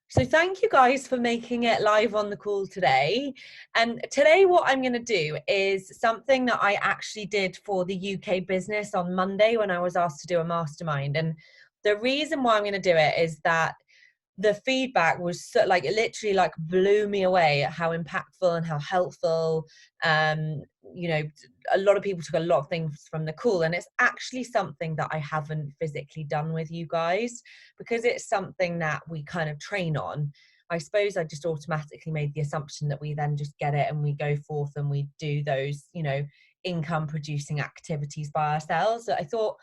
So thank you guys for making it live on the call today. And today what I'm going to do is something that I actually did for the UK business on Monday when I was asked to do a mastermind. And the reason why I'm going to do it is that the feedback was so, like, it literally like blew me away at how impactful and how helpful. um you know, a lot of people took a lot of things from the call, and it's actually something that I haven't physically done with you guys because it's something that we kind of train on. I suppose I just automatically made the assumption that we then just get it and we go forth and we do those, income producing activities by ourselves. So I thought,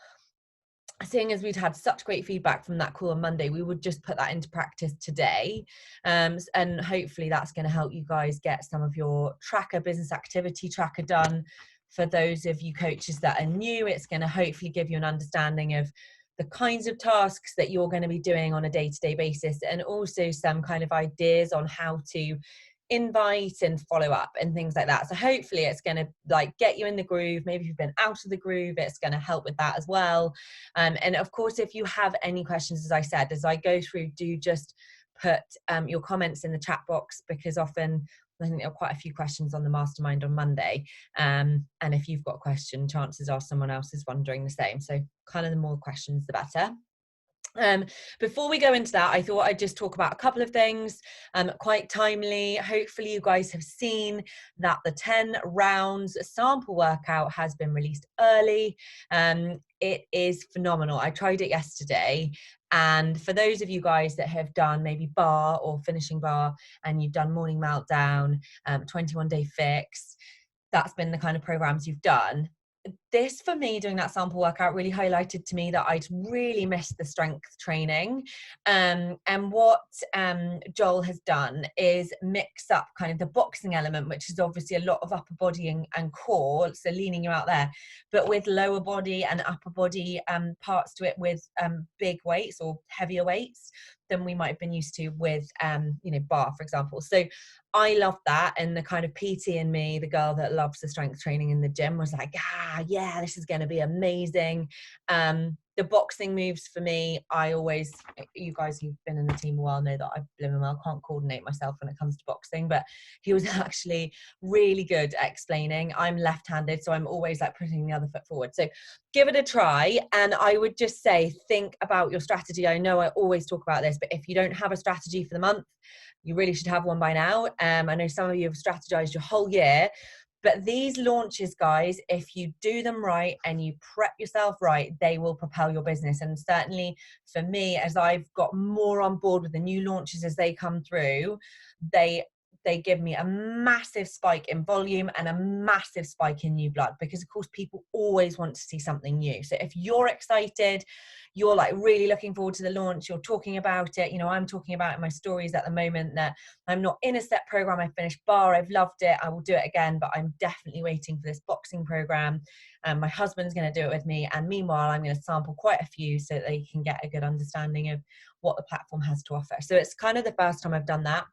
seeing as we'd had such great feedback from that call on Monday, we would just put that into practice today. And hopefully that's going to help you guys get some of your business activity tracker done. For those of you coaches that are new, it's going to hopefully give you an understanding of the kinds of tasks that you're going to be doing on a day-to-day basis, and also some kind of ideas on how to invite and follow up and things like that. So hopefully it's going to get you in the groove. Maybe if you've been out of the groove, it's going to help with that as well. And of course, if you have any questions, as I said, as I go through, do just put your comments in the chat box, because often I think there are quite a few questions on the mastermind on Monday. And if you've got a question, chances are someone else is wondering the same. So kind of the more questions, the better. Before we go into that, I thought I'd just talk about a couple of things, quite timely. Hopefully you guys have seen that the 10 rounds sample workout has been released early. It is phenomenal. I tried it yesterday. And for those of you guys that have done maybe bar or finishing bar, and you've done morning meltdown, 21-day fix, that's been the kind of programs you've done. This, for me, doing that sample workout really highlighted to me that I'd really missed the strength training. And what Joel has done is mix up kind of the boxing element, which is obviously a lot of upper body and core, so leaning you out there, but with lower body and upper body parts to it, with big weights or heavier weights than we might have been used to with bar, for example. So I love that. And the kind of PT in me, the girl that loves the strength training in the gym, was like, yeah, this is going to be amazing. The boxing moves for me, you guys who've been in the team a while know that I can't coordinate myself when it comes to boxing, but he was actually really good at explaining. I'm left-handed, so I'm always like putting the other foot forward. So give it a try. And I would just say, think about your strategy. I know I always talk about this, but if you don't have a strategy for the month, you really should have one by now. I know some of you have strategized your whole year, but these launches, guys, if you do them right and you prep yourself right, they will propel your business. And certainly for me, as I've got more on board with the new launches as they come through, they give me a massive spike in volume and a massive spike in new blood, because of course people always want to see something new. So if you're excited, you're like really looking forward to the launch, you're talking about it, I'm talking about in my stories at the moment that I'm not in a set program, I finished bar, I've loved it, I will do it again, but I'm definitely waiting for this boxing program, and my husband's going to do it with me, and meanwhile I'm going to sample quite a few so that they can get a good understanding of what the platform has to offer. So it's kind of the first time I've done that.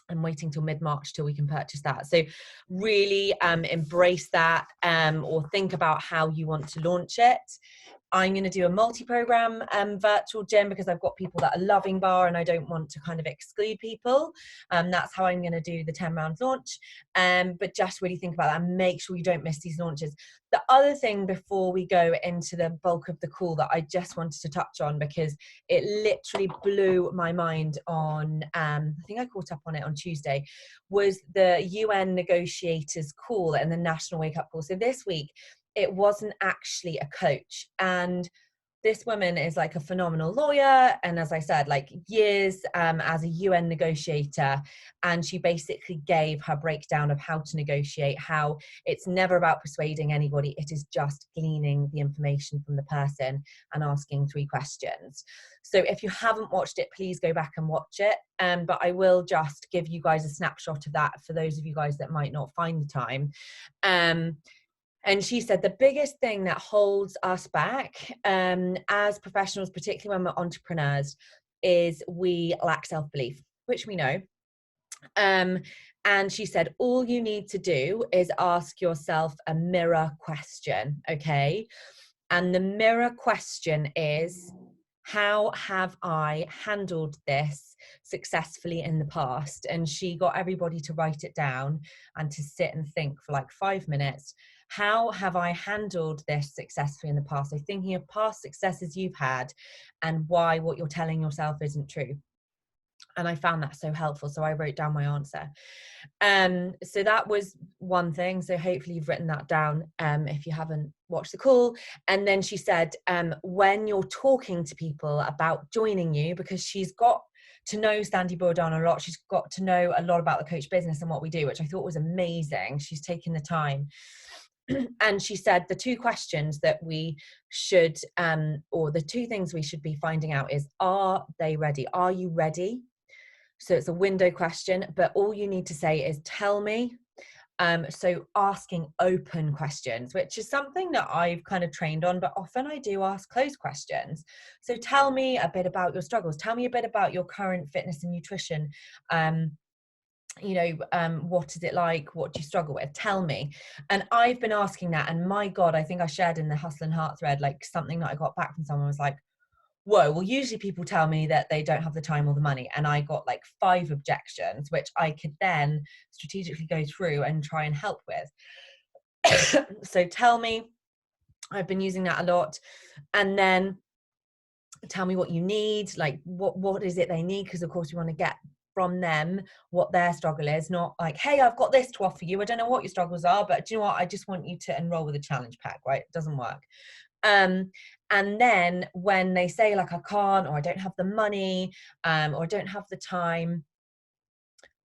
I'm waiting till mid-March till we can purchase that. So really embrace that, or think about how you want to launch it. I'm going to do a multi-program virtual gym because I've got people that are loving bar and I don't want to kind of exclude people. That's how I'm going to do the 10 round launch. But just really think about that and make sure you don't miss these launches. The other thing before we go into the bulk of the call that I just wanted to touch on, because it literally blew my mind on, I think I caught up on it on Tuesday, was the UN negotiators call and the national wake up call. So this week, it wasn't actually a coach. And this woman is like a phenomenal lawyer. And as I said, like years as a UN negotiator. And she basically gave her breakdown of how to negotiate, how it's never about persuading anybody. It is just gleaning the information from the person and asking 3 questions. So if you haven't watched it, please go back and watch it. But I will just give you guys a snapshot of that for those of you guys that might not find the time. And she said the biggest thing that holds us back as professionals, particularly when we're entrepreneurs, is we lack self-belief, which we know. And she said, all you need to do is ask yourself a mirror question, okay? And the mirror question is, how have I handled this successfully in the past? And she got everybody to write it down and to sit and think for like 5 minutes. How have I handled this successfully in the past? So thinking of past successes you've had and why what you're telling yourself isn't true. And I found that so helpful. So I wrote down my answer. So that was one thing. So hopefully you've written that down if you haven't watched the call. And then she said, when you're talking to people about joining you, because she's got to know Sandy Bourdain a lot, she's got to know a lot about the coach business and what we do, which I thought was amazing. She's taken the time. And she said the two questions that we should, or the two things we should be finding out is, are they ready? Are you ready? So it's a window question, but all you need to say is tell me. So asking open questions, which is something that I've kind of trained on, but often I do ask closed questions. So tell me a bit about your struggles. Tell me a bit about your current fitness and nutrition. What is it like? What do you struggle with? Tell me. And I've been asking that. And my God, I think I shared in the Hustle and Heart thread, like something that I got back from someone was like, whoa, well, usually people tell me that they don't have the time or the money. And I got like 5 objections, which I could then strategically go through and try and help with. So tell me, I've been using that a lot. And then tell me what you need, like what is it they need? Because of course we want to get from them what their struggle is, not like, hey, I've got this to offer you. I don't know what your struggles are, but do you know what? I just want you to enroll with a challenge pack, right? It doesn't work. And then when they say like, I can't, or I don't have the money, or I don't have the time,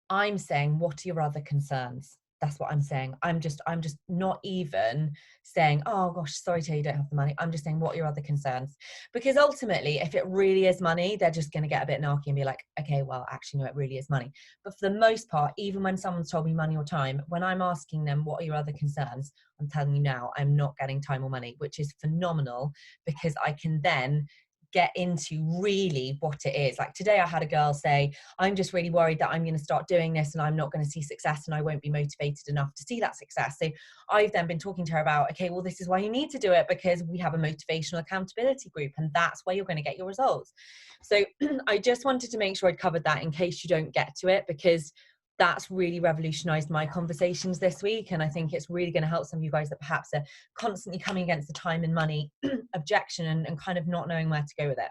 I'm saying, what are your other concerns? That's what I'm saying. I'm just not even saying, oh gosh, sorry to tell you don't have the money. I'm just saying, what are your other concerns? Because ultimately, if it really is money, they're just going to get a bit narky and be like, okay, well, actually, no, it really is money. But for the most part, even when someone's told me money or time, when I'm asking them, what are your other concerns? I'm telling you now, I'm not getting time or money, which is phenomenal, because I can then get into really what it is. Like today I had a girl say, I'm just really worried that I'm going to start doing this and I'm not going to see success and I won't be motivated enough to see that success. So I've then been talking to her about, okay, well, this is why you need to do it, because we have a motivational accountability group and that's where you're going to get your results. So I just wanted to make sure I'd covered that in case you don't get to it, because that's really revolutionized my conversations this week. And I think it's really going to help some of you guys that perhaps are constantly coming against the time and money objection and kind of not knowing where to go with it.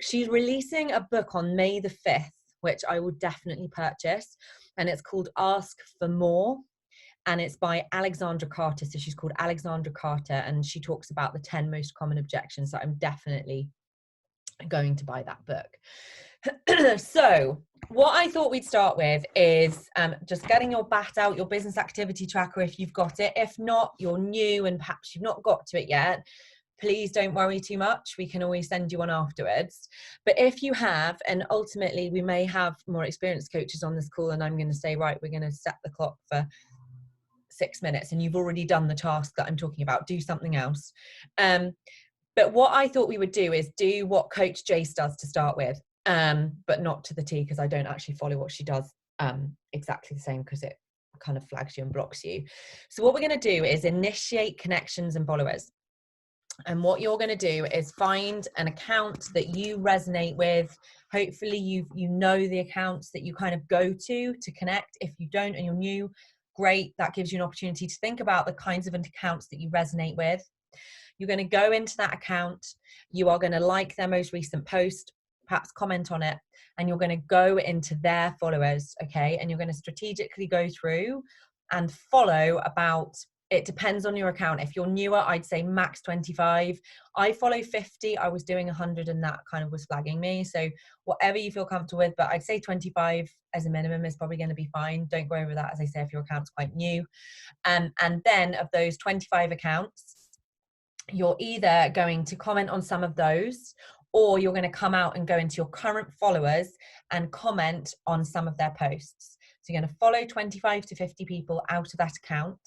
She's releasing a book on May the 5th, which I will definitely purchase. And it's called Ask for More. And it's by Alexandra Carter. So she's called Alexandra Carter, and she talks about the 10 most common objections. So I'm definitely going to buy that book. So what I thought we'd start with is just getting your BAT out, your business activity tracker, if you've got it. If not, you're new and perhaps you've not got to it yet, please don't worry too much. We can always send you one afterwards. But if you have, and ultimately we may have more experienced coaches on this call, and I'm going to say, right, we're going to set the clock for 6 minutes and you've already done the task that I'm talking about, do something else. But what I thought we would do is do what Coach Jace does to start with, but not to the T, because I don't actually follow what she does exactly the same, because it kind of flags you and blocks you. So what we're going to do is initiate connections and followers. And what you're going to do is find an account that you resonate with. Hopefully you know the accounts that you kind of go to connect. If you don't and you're new, great. That gives you an opportunity to think about the kinds of accounts that you resonate with. You're going to go into that account. You are going to like their most recent post, perhaps comment on it, and you're going to go into their followers, okay? And you're going to strategically go through and follow about, it depends on your account. If you're newer, I'd say max 25. I follow 50. I was doing 100 and that kind of was flagging me. So whatever you feel comfortable with, but I'd say 25 as a minimum is probably going to be fine. Don't go over that, as I say, if your account's quite new. And then of those 25 accounts, you're either going to comment on some of those, or you're going to come out and go into your current followers and comment on some of their posts. So you're going to follow 25 to 50 people out of that account.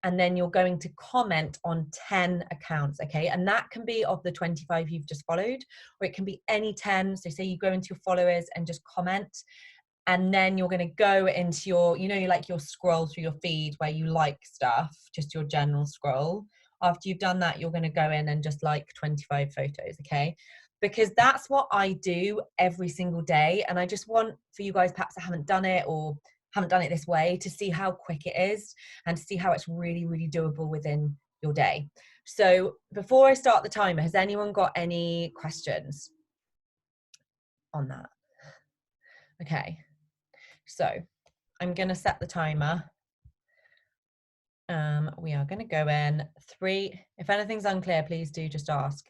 And then you're going to comment on 10 accounts, okay? And that can be of the 25 you've just followed, or it can be any 10. So say you go into your followers and just comment, and then you're going to go into your, like your scroll through your feed where you like stuff, just your general scroll. After you've done that, you're going to go in and just like 25 photos, okay? because that's what I do every single day. And I just want for you guys, perhaps that haven't done it or haven't done it this way, to see how quick it is and to see how it's really, really doable within your day. So before I start the timer, has anyone got any questions on that? Okay, so I'm going to set the timer. We are going to go in 3. If anything's unclear, please do just ask.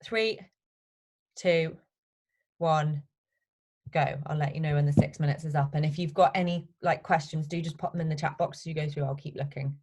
3, 2, 1, go. I'll let you know when the 6 minutes is up. And if you've got any like questions, do just pop them in the chat box as you go through. I'll keep looking.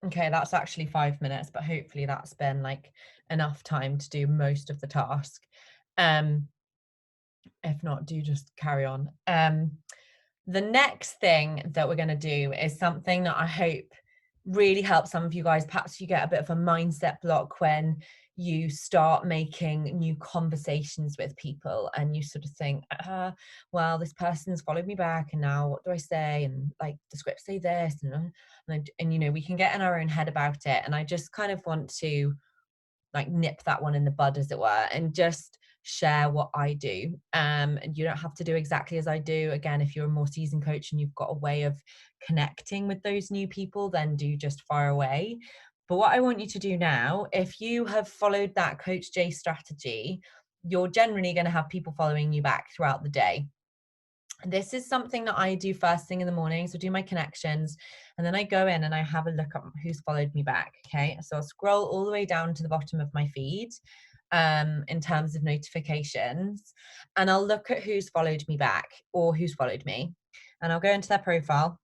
Okay, that's actually 5 minutes, but hopefully that's been like enough time to do most of the task. Um, if not, do just carry on. The next thing that we're going to do is something that I hope really helps some of you guys. Perhaps you get a bit of a mindset block when you start making new conversations with people and you sort of think, well, this person's followed me back and now what do I say? And like the scripts say this and you know, we can get in our own head about it. And I just kind of want to like nip that one in the bud, as it were, and just share what I do. And you don't have to do exactly as I do. Again, if you're a more seasoned coach and you've got a way of connecting with those new people, then do just fire away. But what I want you to do now, if you have followed that Coach J strategy, you're generally going to have people following you back throughout the day. This is something that I do first thing in the morning. So I do my connections and then I go in and I have a look at who's followed me back. Okay. So I'll scroll all the way down to the bottom of my feed in terms of notifications, and I'll look at who's followed me back or who's followed me. And I'll go into their profile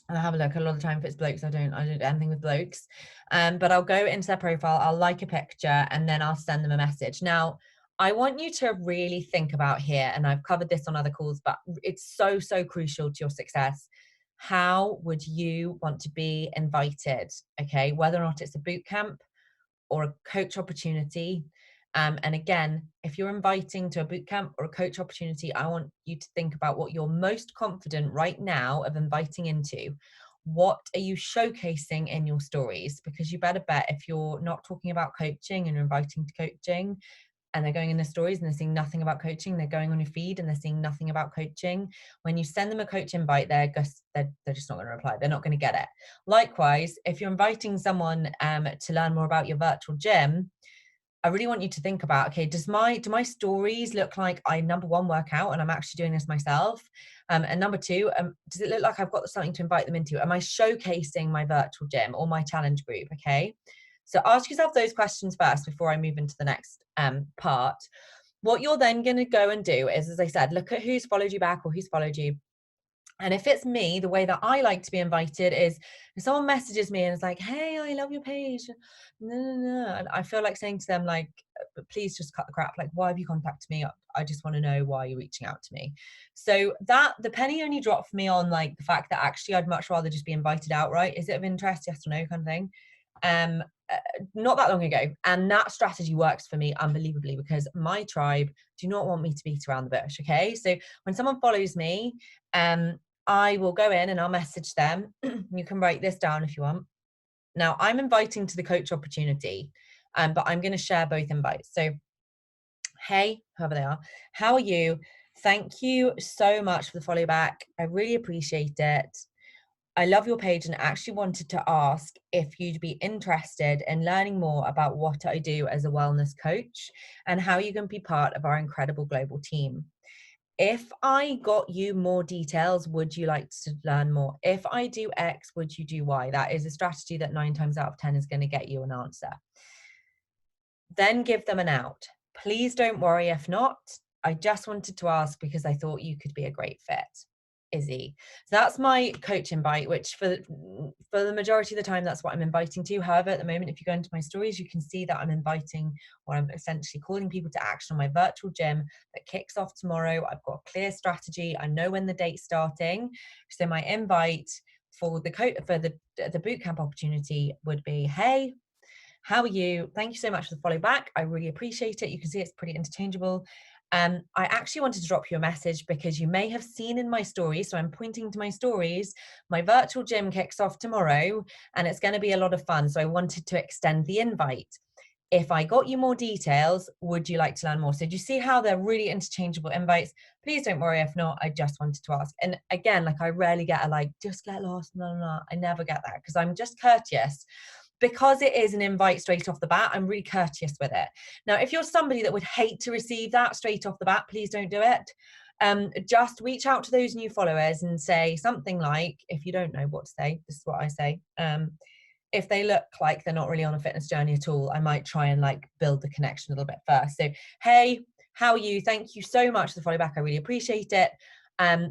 and I'll have a look. A lot of the time if it's blokes, I don't do anything with blokes. But I'll go into their profile, I'll like a picture, and then I'll send them a message. Now, I want you to really think about here, and I've covered this on other calls, but it's so, so crucial to your success. How would you want to be invited? Okay, whether or not it's a boot camp or a coach opportunity. And again, if you're inviting to a boot camp or a coach opportunity, I want you to think about what you're most confident right now of inviting into. What are you showcasing in your stories? Because you better bet if you're not talking about coaching and you're inviting to coaching, and they're going in their stories and they're seeing nothing about coaching, they're going on your feed and they're seeing nothing about coaching. When you send them a coach invite, they're just not going to reply. They're not going to get it. Likewise, if you're inviting someone to learn more about your virtual gym, I really want you to think about, okay, do my stories look like I, number one, work out and I'm actually doing this myself? And number two, does it look like I've got something to invite them into? Am I showcasing my virtual gym or my challenge group? Okay. So ask yourself those questions first before I move into the next part. What you're then going to go and do is, as I said, look at who's followed you back or who's followed you. And if it's me, the way that I like to be invited is if someone messages me and it's like, hey, I love your page. No. And I feel like saying to them, like, please just cut the crap. Like, why have you contacted me? I just want to know why you're reaching out to me. So that the penny only dropped for me on like the fact that actually I'd much rather just be invited outright. Is it of interest? Yes or no kind of thing. Um, not that long ago. And that strategy works for me unbelievably because my tribe do not want me to beat around the bush. Okay. So when someone follows me, I will go in and I'll message them. You can write this down if you want. Now I'm inviting to the coach opportunity, but I'm going to share both invites. So, hey, whoever they are, how are you? Thank you so much for the follow back. I really appreciate it. I love your page and actually wanted to ask if you'd be interested in learning more about what I do as a wellness coach and how you can be part of our incredible global team. If I got you more details, would you like to learn more? If I do X, would you do Y? That is a strategy that 9 times out of 10 is going to get you an answer. Then give them an out. Please don't worry if not. I just wanted to ask because I thought you could be a great fit. Izzy. So that's my coach invite, which for the majority of the time, that's what I'm inviting to. However, at the moment, if you go into my stories, you can see that I'm inviting, or I'm essentially calling people to action on my virtual gym that kicks off tomorrow. I've got a clear strategy. I know when the date's starting. So my invite for the bootcamp opportunity would be, hey, how are you? Thank you so much for the follow back. I really appreciate it. You can see it's pretty interchangeable. I actually wanted to drop you a message because you may have seen in my stories, so I'm pointing to my stories, my virtual gym kicks off tomorrow and it's going to be a lot of fun. So I wanted to extend the invite. If I got you more details, would you like to learn more? So do you see how they're really interchangeable invites? Please don't worry if not, I just wanted to ask. And again, like I rarely get a like, just get lost, no. I never get that because I'm just courteous. Because it is an invite straight off the bat, I'm really courteous with it. Now, if you're somebody that would hate to receive that straight off the bat, please don't do it. Just reach out to those new followers and say something like, if you don't know what to say, this is what I say. If they look like they're not really on a fitness journey at all, I might try and like build the connection a little bit first. So, hey, how are you? Thank you so much for the follow back. I really appreciate it.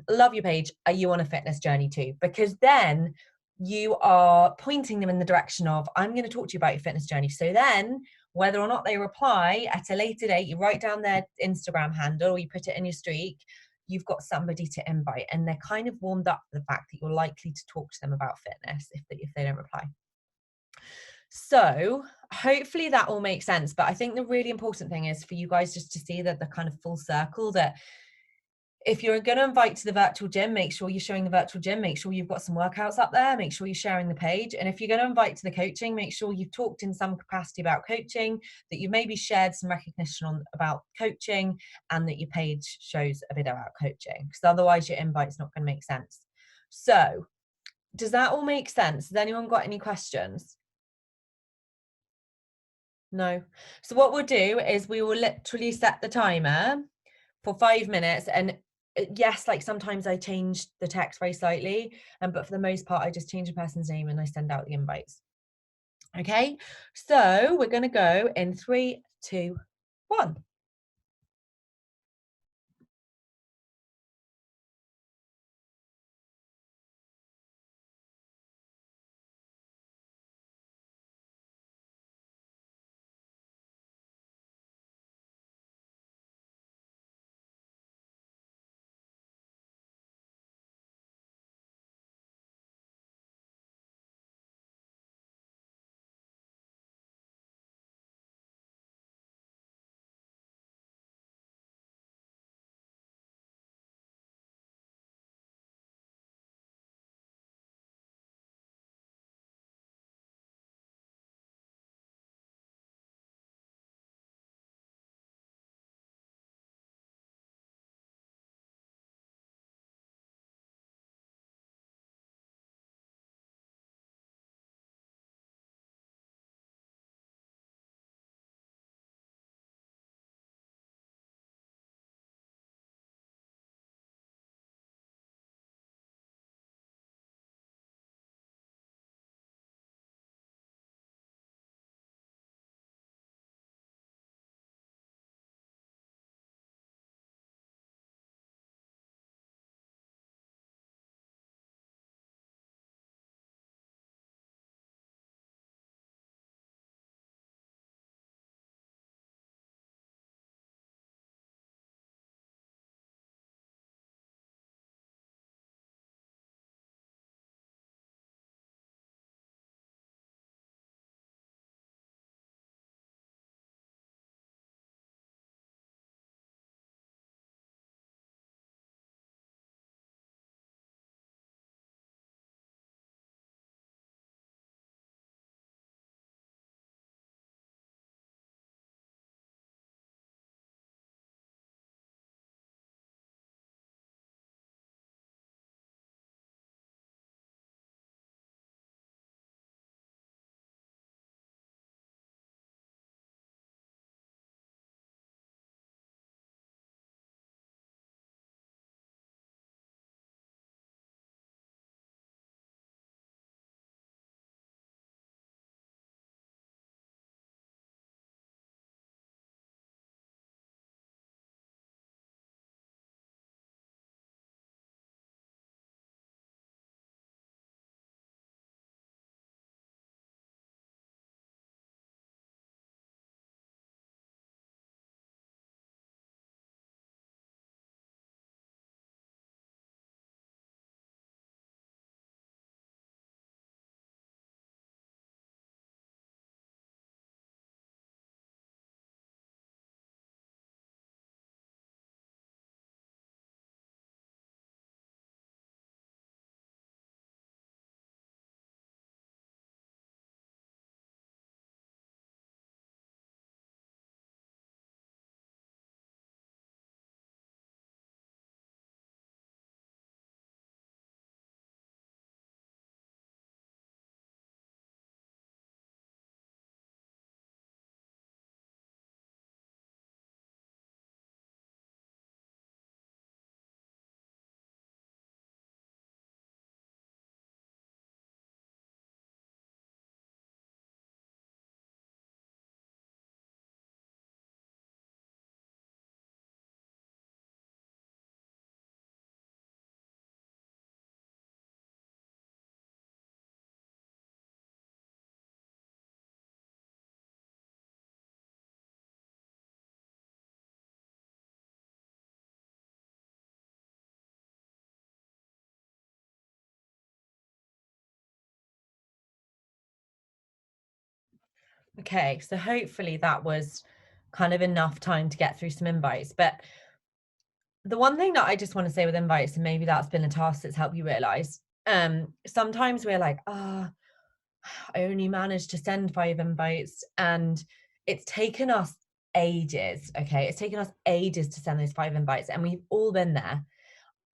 Love your page. Are you on a fitness journey too? Because then you are pointing them in the direction of, I'm going to talk to you about your fitness journey. So then, whether or not they reply at a later date, you write down their Instagram handle or you put it in your streak, you've got somebody to invite, and they're kind of warmed up to the fact that you're likely to talk to them about fitness if they don't reply. So hopefully that all makes sense. But I think the really important thing is for you guys just to see that the kind of full circle, that if you're going to invite to the virtual gym, make sure you're showing the virtual gym, make sure you've got some workouts up there, make sure you're sharing the page. And if you're going to invite to the coaching, make sure you've talked in some capacity about coaching, that you maybe shared some recognition about coaching, and that your page shows a bit about coaching, because otherwise your invite's not going to make sense. So does that all make sense? Has anyone got any questions? No. So what we'll do is we will literally set the timer for 5 minutes, and yes, like sometimes I change the text very slightly, but for the most part I just change the person's name and I send out the invites. Okay, so we're going to go in 3, 2, 1. Okay, so hopefully that was kind of enough time to get through some invites. But the one thing that I just want to say with invites, and maybe that's been a task that's helped you realize, sometimes we're like, I only managed to send 5 invites, and it's taken us ages. Okay, it's taken us ages to send those 5 invites, and we've all been there.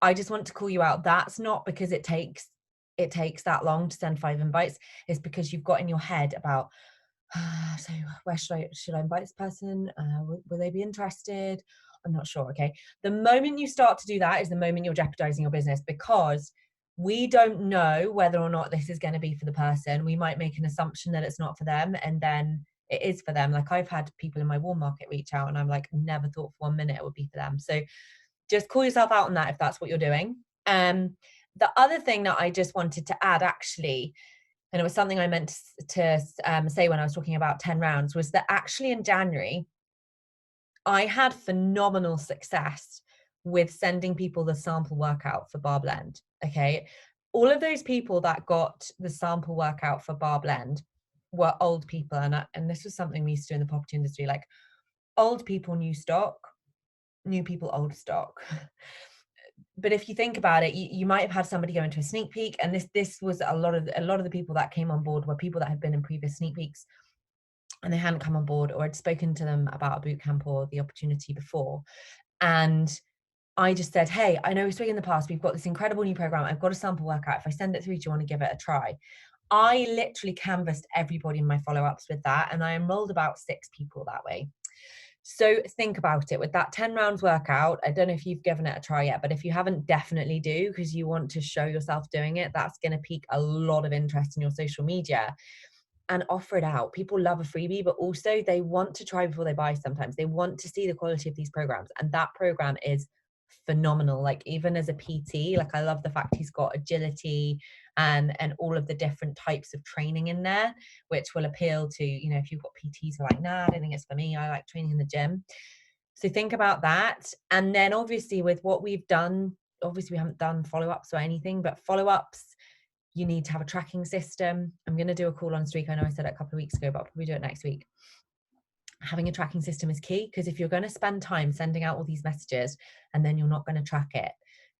I just want to call you out. That's not because it takes that long to send 5 invites. It's because you've got in your head about, so where should I invite this person? Will they be interested? I'm not sure. Okay. The moment you start to do that is the moment you're jeopardizing your business, because we don't know whether or not this is going to be for the person. We might make an assumption that it's not for them, and then it is for them. Like, I've had people in my warm market reach out and I'm like, never thought for 1 minute it would be for them. So just call yourself out on that if that's what you're doing. The other thing that I just wanted to add, actually, and it was something I meant to say when I was talking about 10 rounds, was that actually in January, I had phenomenal success with sending people the sample workout for Bar Blend. Okay. All of those people that got the sample workout for Bar Blend were old people. And this was something we used to do in the property industry, like old people, new stock, new people, old stock. But if you think about it, you might have had somebody go into a sneak peek, and this was a lot of the people that came on board were people that had been in previous sneak peeks and they hadn't come on board or had spoken to them about a boot camp or the opportunity before. And I just said, hey, I know we've spoken in the past, we've got this incredible new program, I've got a sample workout, if I send it through, do you want to give it a try? I literally canvassed everybody in my follow-ups with that, and I enrolled about 6 people that way. So think about it. With that 10 rounds workout, I don't know if you've given it a try yet, but if you haven't, definitely do, because you want to show yourself doing it. That's going to pique a lot of interest in your social media, and offer it out. People love a freebie, but also they want to try before they buy. Sometimes they want to see the quality of these programs, and that program is phenomenal. Like, even as a PT, like, I love the fact he's got agility and all of the different types of training in there, which will appeal to, if you've got PTs who are like, nah, I don't think it's for me, I like training in the gym. So think about that. And then obviously with what we've done, obviously we haven't done follow-ups or anything, but follow-ups, you need to have a tracking system. I'm going to do a call on streak. I know I said it a couple of weeks ago, but I'll probably do it next week. Having a tracking system is key, because if you're going to spend time sending out all these messages and then you're not going to track it,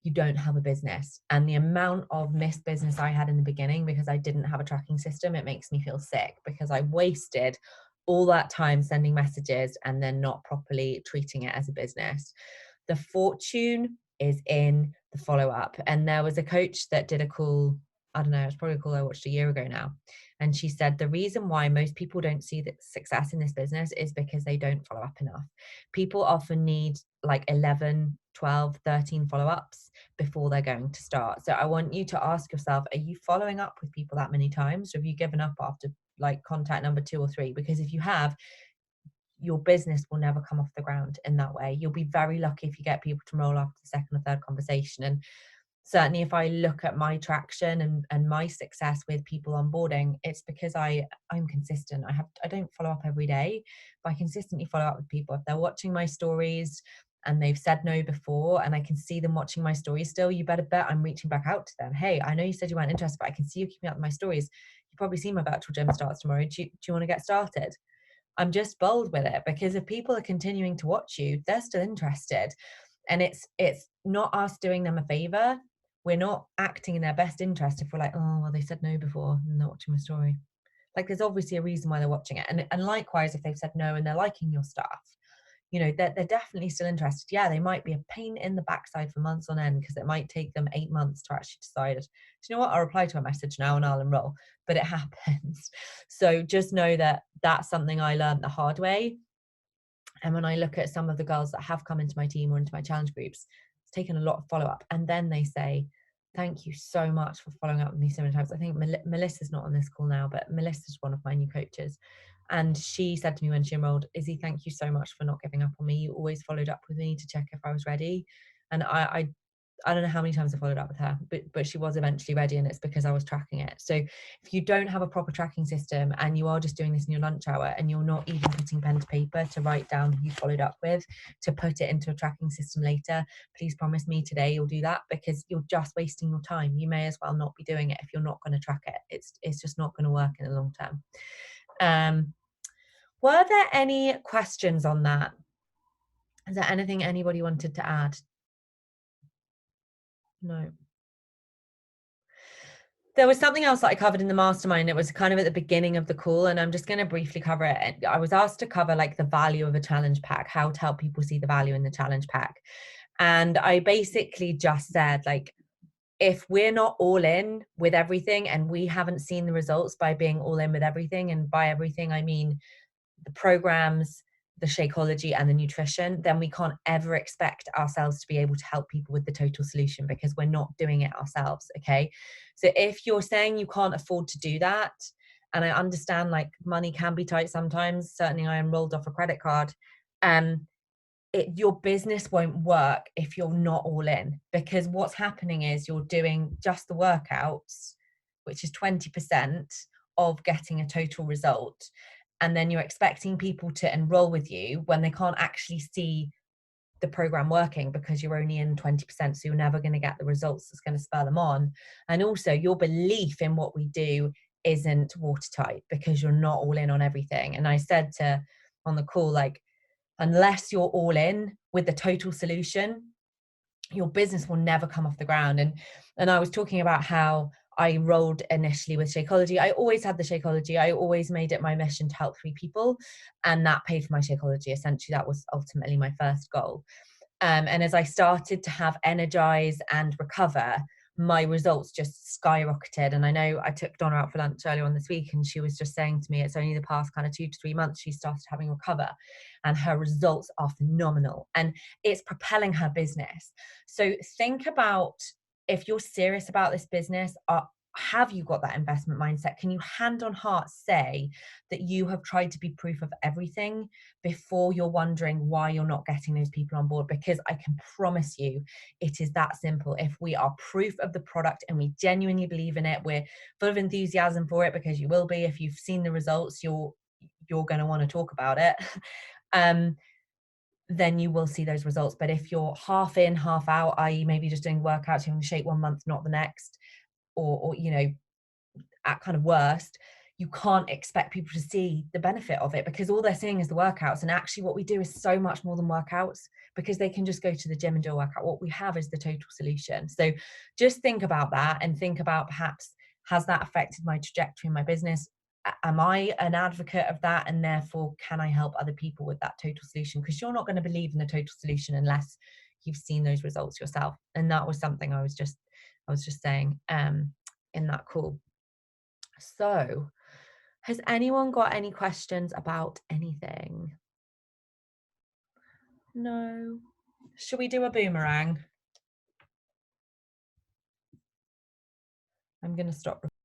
you don't have a business. And the amount of missed business I had in the beginning because I didn't have a tracking system, it makes me feel sick, because I wasted all that time sending messages and then not properly treating it as a business. The fortune is in the follow-up. And there was a coach that did a call, I don't know, it was probably a call I watched a year ago now. And she said the reason why most people don't see the success in this business is because they don't follow up enough. People often need like 11, 12, 13 follow-ups before they're going to start. So I want you to ask yourself, are you following up with people that many times? Or have you given up after like contact number 2 or 3? Because if you have, your business will never come off the ground in that way. You'll be very lucky if you get people to roll after the second or third conversation. And certainly if I look at my traction and my success with people onboarding, it's because I'm consistent. I don't follow up every day, but I consistently follow up with people. If they're watching my stories and they've said no before, and I can see them watching my stories still, you better bet I'm reaching back out to them. Hey, I know you said you weren't interested, but I can see you keeping up with my stories. You probably see my virtual gym starts tomorrow. Do you want to get started? I'm just bold with it, because if people are continuing to watch you, they're still interested. And it's not us doing them a favor. We're not acting in their best interest if we're like, oh, well, they said no before and they're watching my story. Like, there's obviously a reason why they're watching it. And likewise, if they've said no and they're liking your stuff, they're definitely still interested. Yeah, they might be a pain in the backside for months on end, because it might take them 8 months to actually decide, do you know what, I'll reply to a message now and I'll enroll. But it happens. So just know that that's something I learned the hard way. And when I look at some of the girls that have come into my team or into my challenge groups, it's taken a lot of follow up. And then they say, thank you so much for following up with me so many times. I think Melissa's not on this call now, but Melissa's one of my new coaches. And she said to me when she enrolled, Izzy, thank you so much for not giving up on me. You always followed up with me to check if I was ready. And I don't know how many times I followed up with her, but she was eventually ready, and it's because I was tracking it. So if you don't have a proper tracking system and you are just doing this in your lunch hour and you're not even putting pen to paper to write down who you followed up with, to put it into a tracking system later, please promise me today you'll do that, because you're just wasting your time. You may as well not be doing it if you're not going to track it. It's just not going to work in the long term. Were there any questions on that? Is there anything anybody wanted to add? No. There was something else that I covered in the mastermind. It was kind of at the beginning of the call, and I'm just going to briefly cover it. I was asked to cover like the value of a challenge pack, how to help people see the value in the challenge pack. And I basically just said, like, if we're not all in with everything and we haven't seen the results by being all in with everything, and by everything, I mean the programs, the Shakeology, and the nutrition, then we can't ever expect ourselves to be able to help people with the total solution because we're not doing it ourselves. Okay. So if you're saying you can't afford to do that, and I understand like money can be tight sometimes, certainly I am rolled off a credit card. Um, your business won't work if you're not all in, because what's happening is you're doing just the workouts, which is 20% of getting a total result, and then you're expecting people to enroll with you when they can't actually see the program working because you're only in 20%, so you're never going to get the results that's going to spur them on. And also your belief in what we do isn't watertight because you're not all in on everything. And I said to on the call, like, unless you're all in with the total solution, your business will never come off the ground. And I was talking about how I rolled initially with Shakeology. I always had the Shakeology. I always made it my mission to help 3 people, and that paid for my Shakeology. Essentially, that was ultimately my first goal. And as I started to have energize and recover, my results just skyrocketed. And I know I took Donna out for lunch earlier on this week, and she was just saying to me, it's only the past kind of 2 to 3 months she started having recover, and her results are phenomenal. And it's propelling her business. So think about, if you're serious about this business, have you got that investment mindset? Can you hand on heart say that you have tried to be proof of everything before you're wondering why you're not getting those people on board? Because I can promise you it is that simple. If we are proof of the product and we genuinely believe in it, we're full of enthusiasm for it, because you will be. If you've seen the results, you're going to want to talk about it. Then you will see those results. But if you're half in, half out, i.e. maybe just doing workouts, you're going to shake one month, not the next, or you know, at kind of worst, you can't expect people to see the benefit of it because all they're seeing is the workouts. And actually what we do is so much more than workouts, because they can just go to the gym and do a workout. What we have is the total solution. So just think about that, and think about, perhaps, has that affected my trajectory in my business? Am I an advocate of that? And therefore, can I help other people with that total solution? Because you're not going to believe in the total solution unless you've seen those results yourself. And that was something I was just saying in that call. So, has anyone got any questions about anything? No. Should we do a boomerang? I'm going to stop